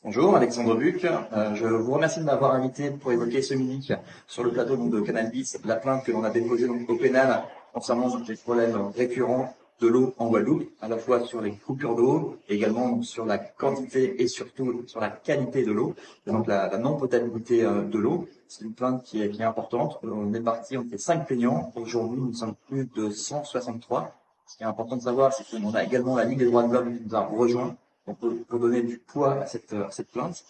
Bonjour, Alexandre Buc. Je vous remercie de m'avoir invité pour évoquer ce midi sur le plateau de Canal 10, la plainte que l'on a déposée au pénal concernant des problèmes récurrents de l'eau en Guadeloupe, à la fois sur les coupures d'eau, également sur la quantité et surtout sur la qualité de l'eau, donc la non-potabilité de l'eau. C'est une plainte qui est importante. On est parti, on était 5 plaignants. Aujourd'hui, nous sommes plus de 163. Ce qui est important de savoir, c'est qu'on a également la Ligue des droits de l'homme qui nous a rejoints pour donner du poids à cette plainte.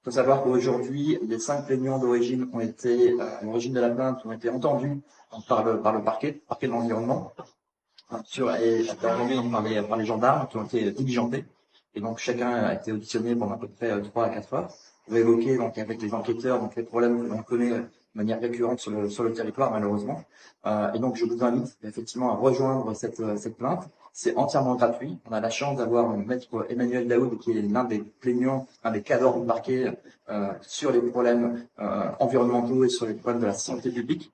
Il faut savoir qu'aujourd'hui, les 5 plaignants d'origine ont été, à l'origine de la plainte, ont été entendus par le parquet de l'environnement, et entendus donc par les gendarmes qui ont été diligentés. Et donc, chacun a été auditionné pendant à peu près 3 à 4 heures pour évoquer, donc, avec les enquêteurs, donc, les problèmes que l'on connaît de manière récurrente sur le territoire, malheureusement. Et donc, je vous invite effectivement à rejoindre cette plainte. C'est entièrement gratuit. On a la chance d'avoir maître Emmanuel Daoud, qui est l'un des plaignants, un des cadres du parquet, sur les problèmes environnementaux et sur les problèmes de la santé publique,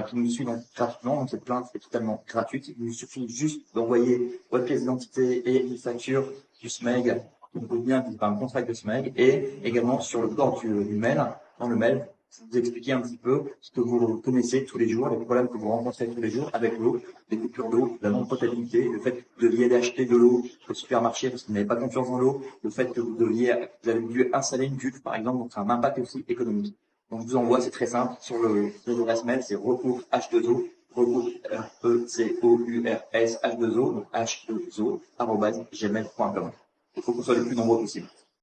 qui nous suit donc gratuitement. Donc, cette plainte est totalement gratuite. Il nous suffit juste d'envoyer votre pièce d'identité et une facture du SMEG, donc bien par un contrat de SMEG, et également sur le corps du mail, dans le mail, vous expliquer un petit peu ce que vous connaissez tous les jours, les problèmes que vous rencontrez tous les jours avec l'eau, les coupures d'eau, la non-potabilité, le fait que vous deviez aller acheter de l'eau au supermarché parce que vous n'avez pas confiance dans l'eau, le fait que vous avez dû installer une cuve, par exemple, donc c'est un impact aussi économique. Donc je vous envoie, c'est très simple, sur l'adresse mail, c'est recours H2O, recours RECOURS H2O, donc H2O, @gmail.com. Il faut qu'on soit le plus nombreux possible.